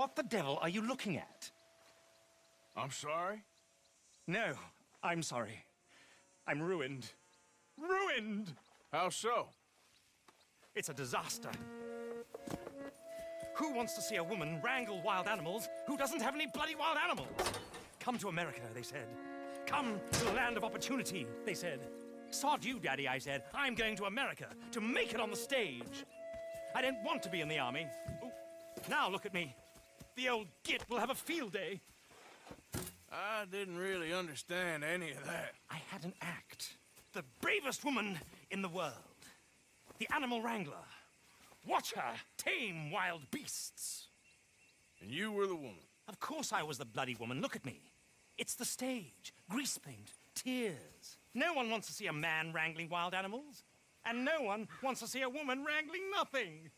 What the devil are you looking at? I'm sorry? No, I'm sorry. I'm ruined. Ruined! How so? It's a disaster. Who wants to see a woman wrangle wild animals who doesn't have any bloody wild animals? Come to America, they said. Come to the land of opportunity, they said. Sod you, Daddy, I said. I'm going to America to make it on the stage. I don't want to be in the army. Ooh, now look at me. The old git will have a field day. I didn't really understand any of that. I had an act. The bravest woman in the world. The animal wrangler. Watch her tame wild beasts. And you were the woman. Of course I was the bloody woman. Look at me. It's the stage. Grease paint. Tears. No one wants to see a man wrangling wild animals. And no one wants to see a woman wrangling nothing.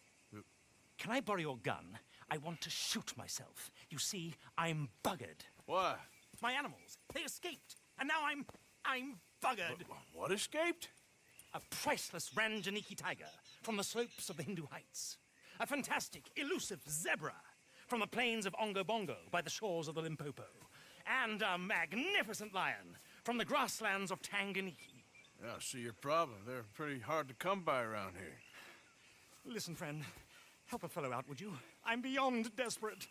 Can I borrow your gun? I want to shoot myself. You see, I'm buggered. Why? My animals, they escaped. And now I'm buggered. What escaped? A priceless Ranjaniki tiger from the slopes of the Hindu Heights. A fantastic, elusive zebra from the plains of Ongo Bongo by the shores of the Limpopo. And a magnificent lion from the grasslands of Tanganyika. Yeah, I see your problem. They're pretty hard to come by around here. Listen, friend, help a fellow out, would you? I'm beyond desperate.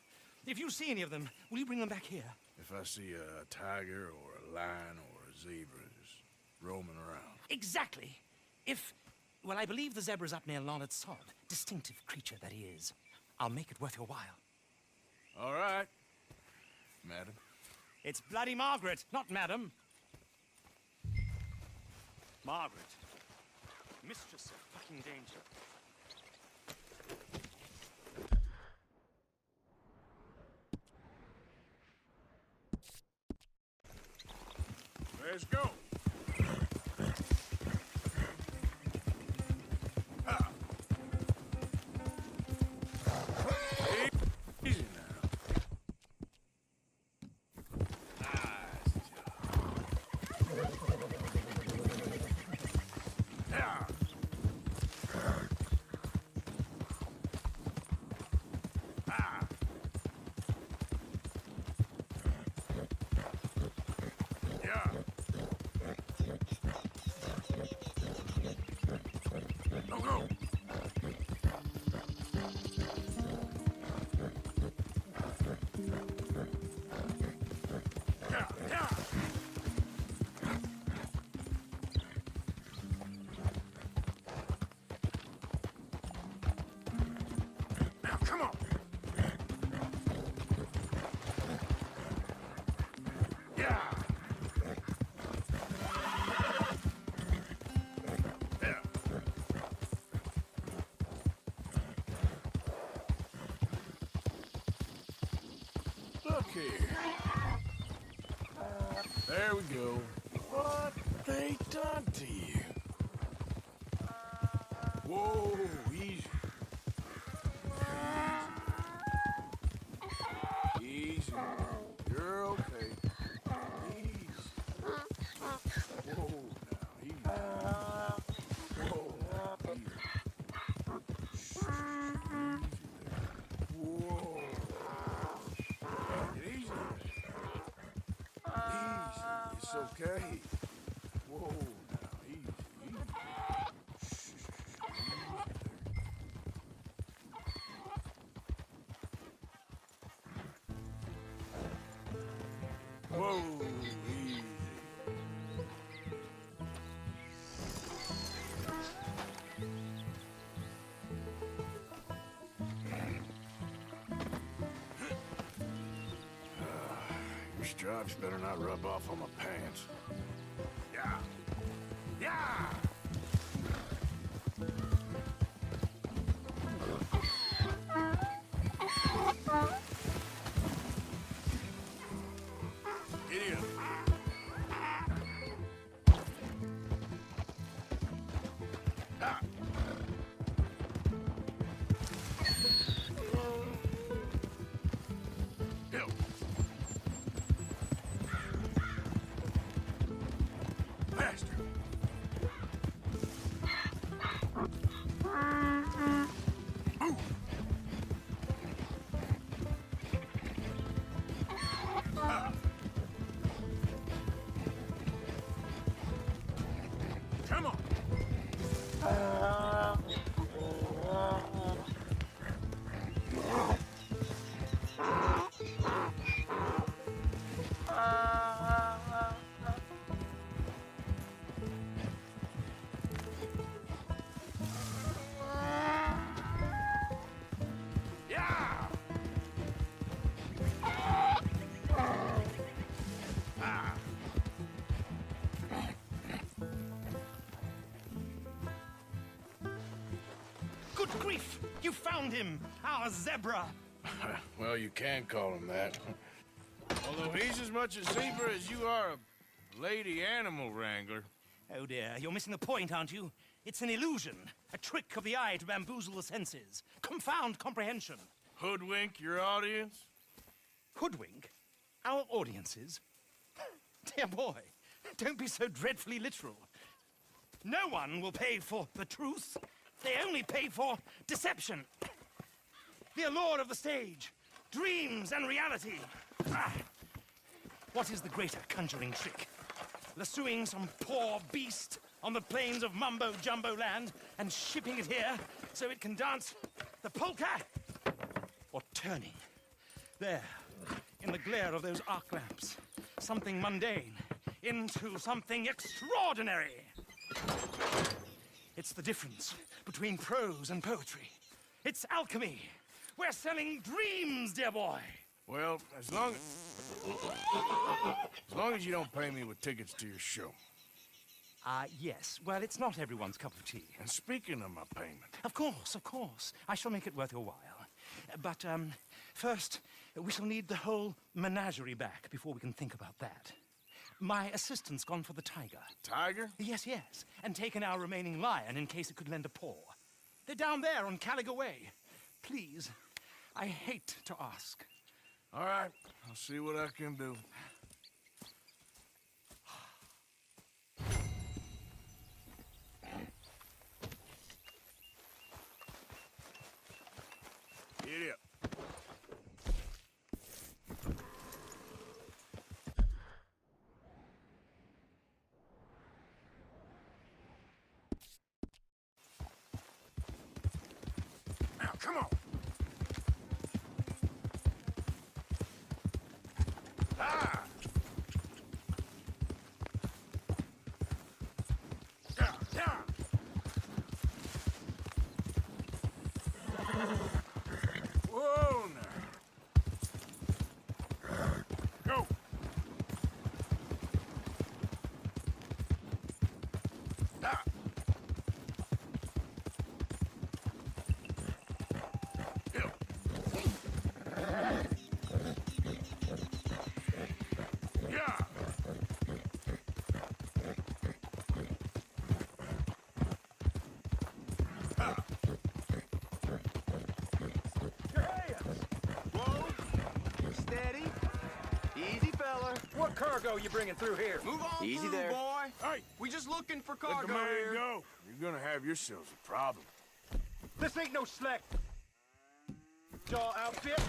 If you see any of them, will you bring them back here? If I see a tiger or a lion or a zebra just roaming around. Exactly. Well, I believe the zebra's up near Larned Sod. Distinctive creature that he is. I'll make it worth your while. All right, madam. It's bloody Margaret, not madam. Margaret. Mistress of fucking danger. Let's go. Easy now. Nice job. Yeah. Yeah. Go, go. Yeah, yeah. Now, come on. Yeah. Yeah. Look here. There we go. What they done to you? Whoa, easy. Easy. You're okay. Easy. Whoa, now, easy. Whoa, easy. Shh, easy there. Whoa. Take it easy. Easy. It's okay. Whoa, now, easy, easy. Shh, easy there. Whoa, easy. Your stripes better not rub off on my pants. Yeah. Yeah! Giddy up. Ah. Go. Faster. You found him, our zebra. Well, you can call him that. Although he's as much a zebra as you are a lady animal wrangler. Oh dear, you're missing the point, aren't you? It's an illusion, a trick of the eye to bamboozle the senses, confound comprehension. Hoodwink your audience? Hoodwink? Our audiences? Dear boy, don't be so dreadfully literal. No one will pay for the truth. They only pay for deception. The allure of the stage, dreams and reality. Ah. What is the greater conjuring trick? Lassoing some poor beast on the plains of mumbo-jumbo land and shipping it here so it can dance the polka? Or turning, there, in the glare of those arc lamps, something mundane into something extraordinary? It's the difference between prose and poetry. It's alchemy. We're selling dreams, dear boy. Well, as long as you don't pay me with tickets to your show. Yes. Well, it's not everyone's cup of tea. And speaking of my payment, Of course, of course. I shall make it worth your while. But, first, we shall need the whole menagerie back before we can think about that. My assistant's gone for the tiger. Tiger? Yes, yes. And taken our remaining lion in case it could lend a paw. They're down there on Caliga Way. Please, I hate to ask. All right, I'll see what I can do. Get up. Now, come on. Ah! Yeah, yeah. Whoa, now. Go. Ah. Yeah. Yeah. Ah. Your hands. Whoa, steady, easy, fella. What cargo you bringing through here? Move on Easy through, there. boy. Hey, We just looking for let cargo the man here. go. You're gonna have yourselves a problem. This ain't no slack jaw outfit.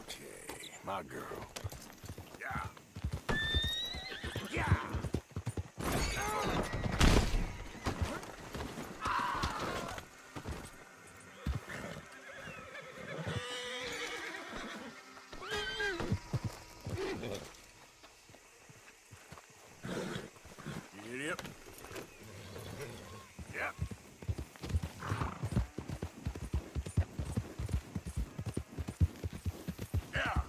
Okay, my girl. Yeah. Yep. Yep. Yeah.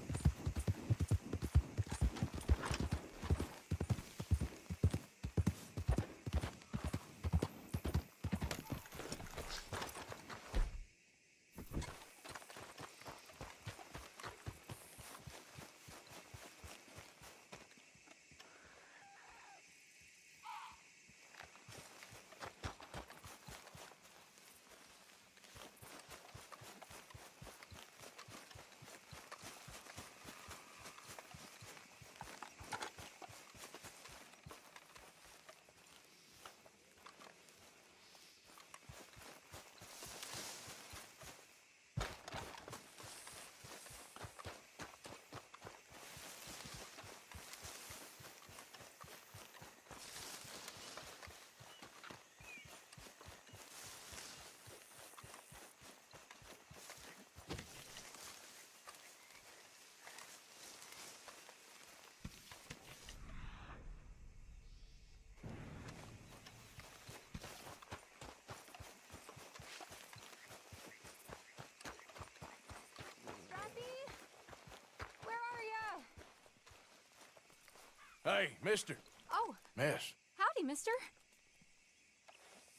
Hey, mister. Oh, Miss, howdy, mister.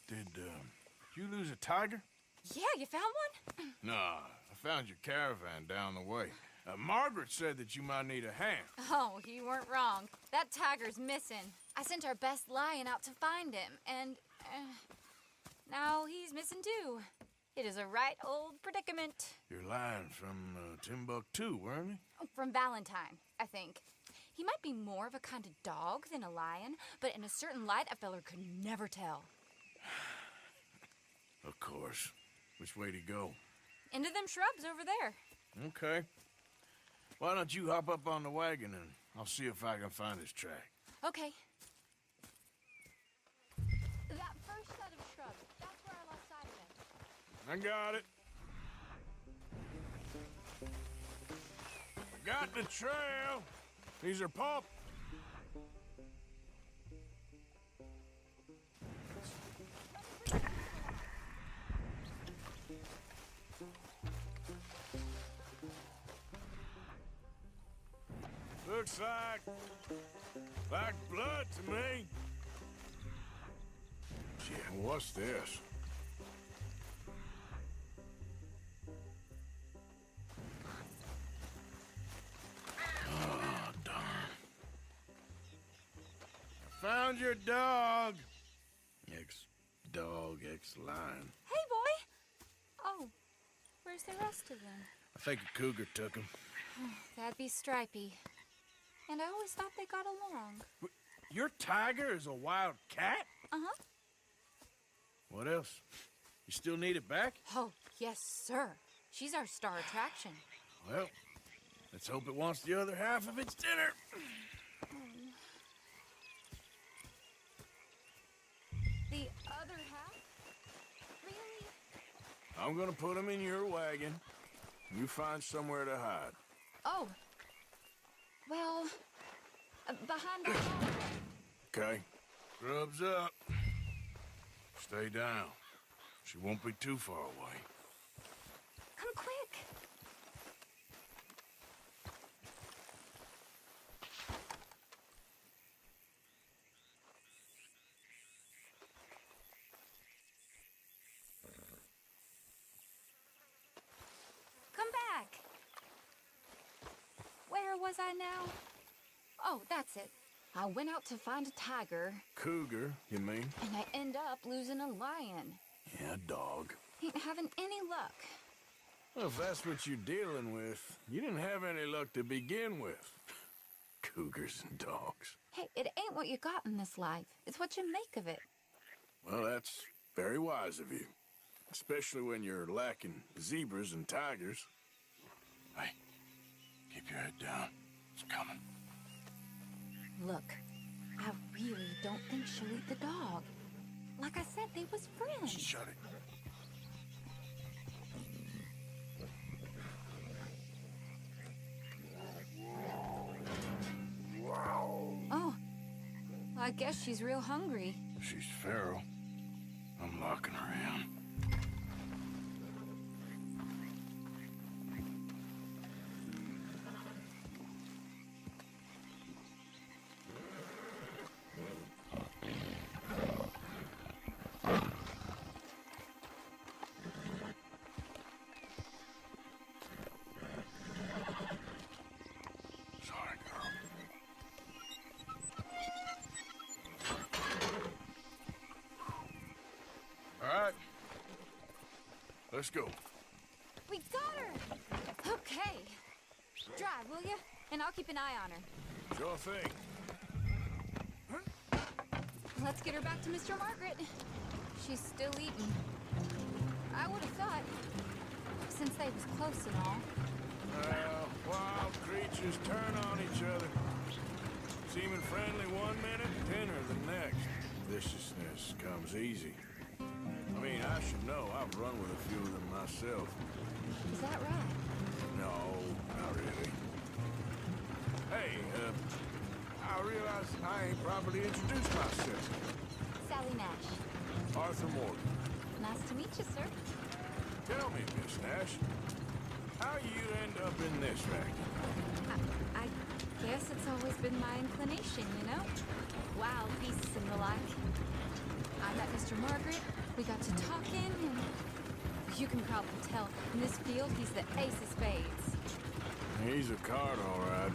did you lose a tiger? Yeah, you found one? Nah, I found your caravan down the way. Margaret said that you might need a hand. Oh, you weren't wrong. That tiger's missing. I sent our best lion out to find him, and now he's missing too. It is a right old predicament. You're lying from Timbuktu, weren't you? From Valentine, I think. He might be more of a kind of dog than a lion, but in a certain light, a feller could never tell. Of course. Which way to go? Into them shrubs over there. Okay. Why don't you hop up on the wagon and I'll see if I can find his track. Okay. That first set of shrubs, that's where I lost sight of him. I got it. Got the trail. These are pup. Looks like blood to me. Yeah, what's this? Oh, darn. I found your dog. Ex-dog, ex-lion. Hey, boy! Oh, where's the rest of them? I think a cougar took him. That'd be Stripey. And I always thought they got along. Your tiger is a wild cat? Uh-huh. What else? You still need it back? Oh, yes, sir. She's our star attraction. Well, let's hope it wants the other half of its dinner. The other half? Really? I'm gonna put him in your wagon. You find somewhere to hide. Oh. Well, behind the wall. Okay. Grub's up. Stay down. She won't be too far away. Come quick. Come back. Where was I now? Oh, that's it. I went out to find a tiger, Cougar, you mean? and I end up losing a lion. Yeah, dog. Ain't having any luck. Well, if that's what you're dealing with, you didn't have any luck to begin with. Cougars and dogs. Hey, it ain't what you got in this life. It's what you make of it. Well, that's very wise of you. Especially when you're lacking zebras and tigers. Hey, his friends. Shut it. Oh, I guess she's real hungry. She's feral. I'm locking her in. Sorry, girl. All right. Let's go. We got her! Okay. Drive, will you? And I'll keep an eye on her. Sure thing. Let's get her back to Mr. Margaret. She's still eating. I would have thought, since they was close and all. Wild creatures turn on each other. Seeming friendly one minute, tender the next. Viciousness comes easy. I mean, I should know. I've run with a few of them myself. Is that right? No, not really. Hey, I realize I ain't properly introduced myself. Sally Nash. Arthur Morgan. Nice to meet you, sir. Tell me, Miss Nash, how you end up in this racket? I guess it's always been my inclination, you know? Wild beasts and the like. I met Mr. Margaret, we got to talking, and you can probably tell, in this field, he's the ace of spades. He's a card, all right.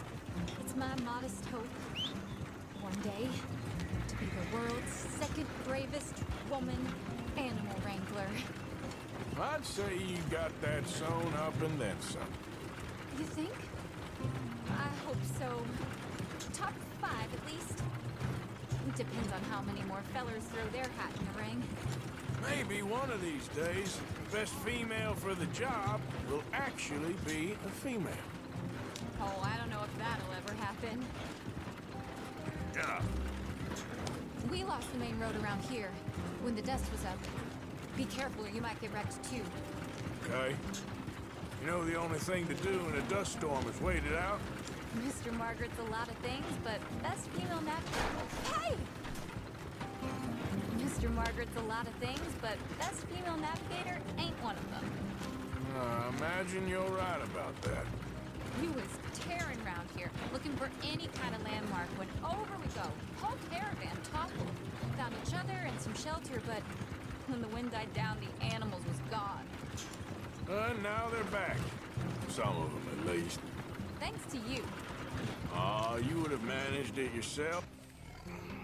It's my modest hope, one day, to be the world's second bravest woman animal wrangler. I'd say you got that sewn up and then some. You think? I hope so. Top 5, at least. It depends on how many more fellers throw their hat in the ring. Maybe one of these days, the best female for the job will actually be a female. Oh, I don't know if that'll ever happen. Yeah. We lost the main road around here when the dust was up. Be careful or you might get wrecked too. Okay. You know the only thing to do in a dust storm is wait it out? Mr. Margaret's a lot of things, but best female navigator. Hey! Mr. Margaret's a lot of things, but best female navigator ain't one of them. I imagine you're right about that. We was tearing around here, looking for any kind of landmark when over we go. Whole caravan toppled. Found each other and some shelter, but when the wind died down, the animals was gone. And now they're back. Some of them, at least. Thanks to you. You would have managed it yourself?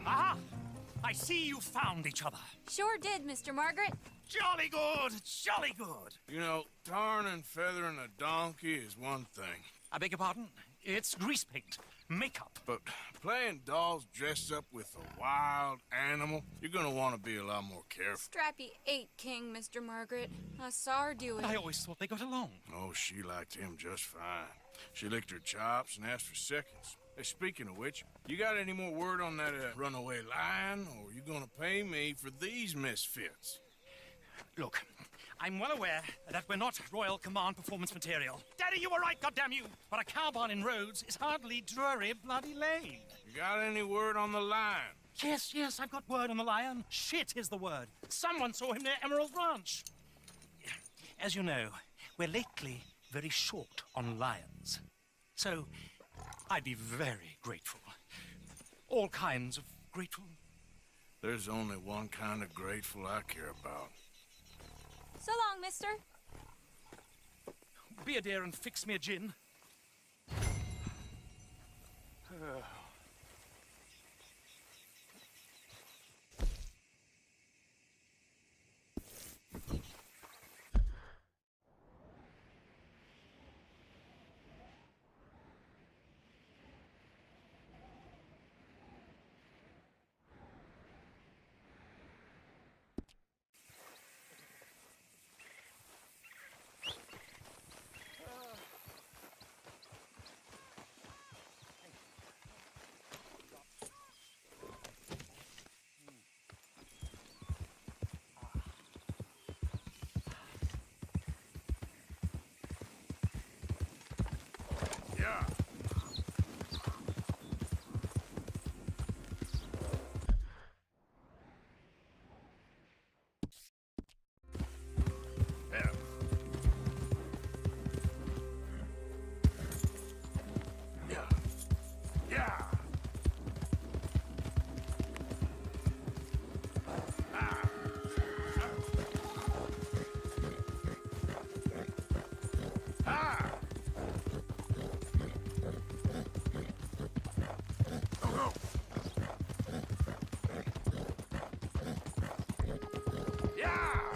Aha! I see you found each other. Sure did, Mr. Margaret. Jolly good, jolly good. You know, tarring and feathering a donkey is one thing. I beg your pardon? It's grease paint, makeup. But playing dolls dressed up with a wild animal, you're gonna want to be a lot more careful. Strappy ate King, Mr. Margaret. I saw her do it. I always thought they got along. Oh, she liked him just fine. She licked her chops and asked for seconds. Hey, speaking of which, you got any more word on that runaway lion, or you gonna pay me for these misfits? Look, I'm well aware that we're not Royal Command performance material. Daddy, you were right, goddamn you! But a cow barn in Rhodes is hardly Drury Bloody Lane. You got any word on the lion? Yes, I've got word on the lion. Shit is the word. Someone saw him near Emerald Ranch. As you know, we're lately very short on lions. So, I'd be very grateful. All kinds of grateful. There's only one kind of grateful I care about. So long, mister. Be a dear and fix me a gin. Yeah. Yeah. Yeah. Yeah. Ah! Go, go! Yeah!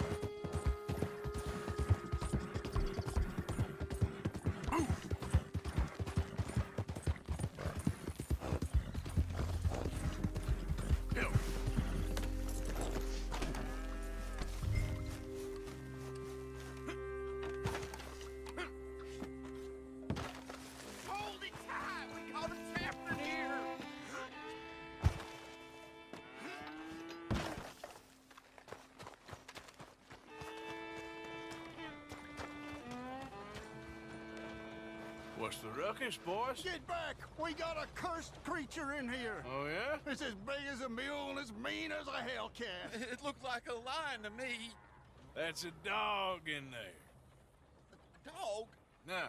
Move! Hill! Hold it tight! We got him trapped in here! What's the ruckus, boys? Get back! We got a cursed creature in here. Oh, yeah? It's as big as a mule and as mean as a hellcat. It looked like a lion to me. That's a dog in there. Dog? Now,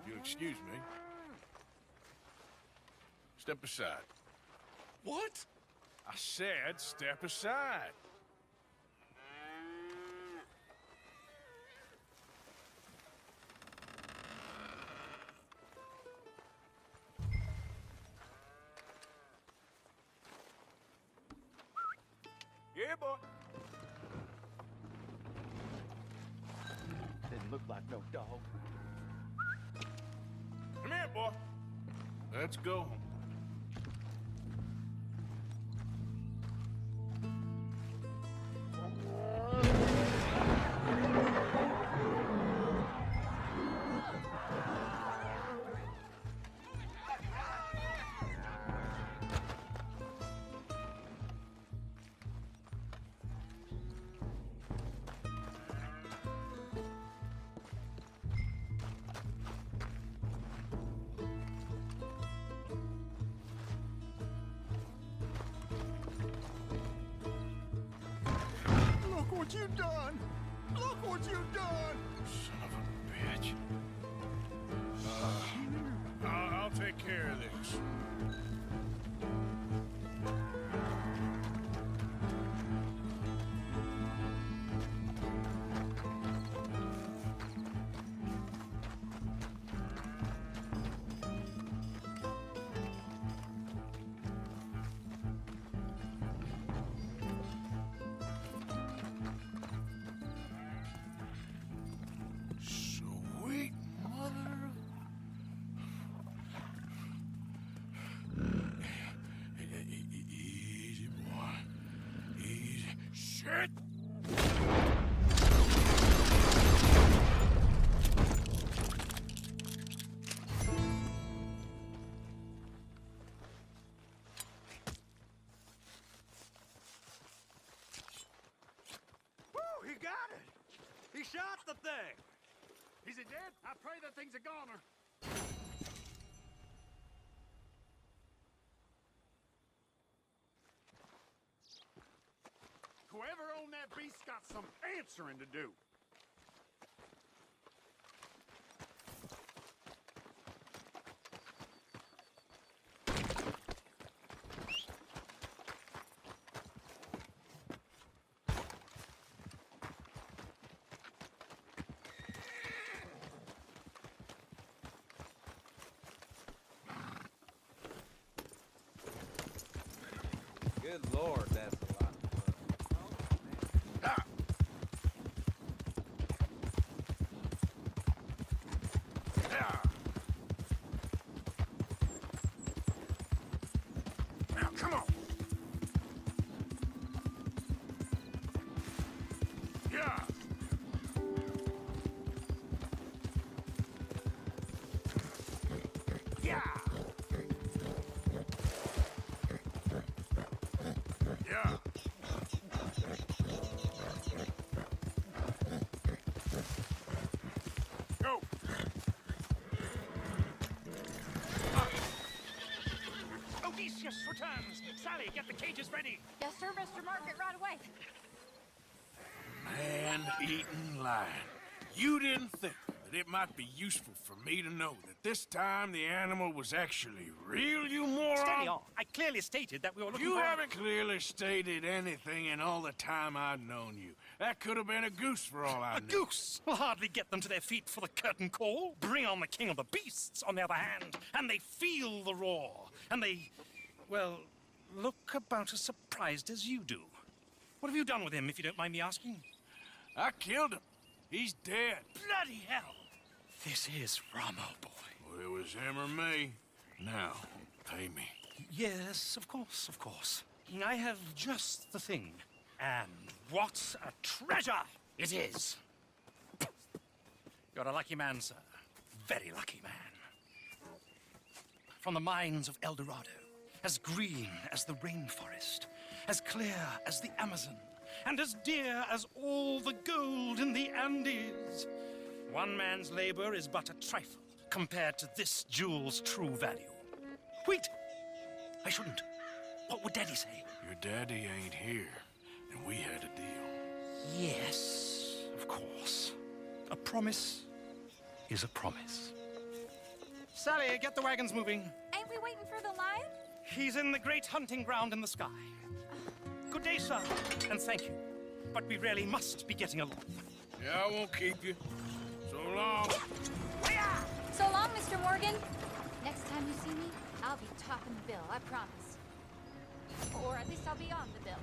if you'll excuse me. Step aside. What? I said step aside. Yeah, boy. Didn't look like no dog. Come here, boy. Let's go. Look what you done! Look what you done! Son of a bitch. I'll take care of this. Sweet mother. Easy, boy. Easy. Shit! Woo, he got it! He shot the thing! Is it dead? I pray that thing's a goner. Whoever owned that beast got some answering to do. Good lord, that's a lot of fun. Ah! Yeah! Now, come on! Yeah! Yeah! Yeah! Go! hands. Sally, get the cages ready. Yes, sir, Mr. Margaret, right away. Man-eating lion. You didn't think that it might be useful for me to know that this time the animal was actually real, you moron? Steady on. I clearly stated that we were looking You for... haven't clearly stated anything in all the time I've known you. That could have been a goose for all I A knew. goose will hardly get them to their feet for the curtain call. Bring on the king of the beasts, on the other hand, and they feel the roar. And they, well, look about as surprised as you do. What have you done with him, if you don't mind me asking? I killed him. He's dead. Bloody hell! This is Ramo, boy. Well, it was him or me. Now, pay me. Yes, of course, of course. I have just the thing. And what a treasure it is! You're a lucky man, sir. Very lucky man. From the mines of El Dorado, as green as the rainforest, as clear as the Amazon, and as dear as all the gold in the Andes. One man's labor is but a trifle compared to this jewel's true value. Wait! I shouldn't. What would Daddy say? Your daddy ain't here, and we had a deal. Yes, of course. A promise is a promise. Sally, get the wagons moving. Ain't we waiting for the lion? He's in the great hunting ground in the sky. Good day, sir, and thank you. But we really must be getting along. Yeah, I won't keep you. So long. So long, Mr. Morgan. Next time you see me, I'll be topping the bill, I promise. Or at least I'll be on the bill.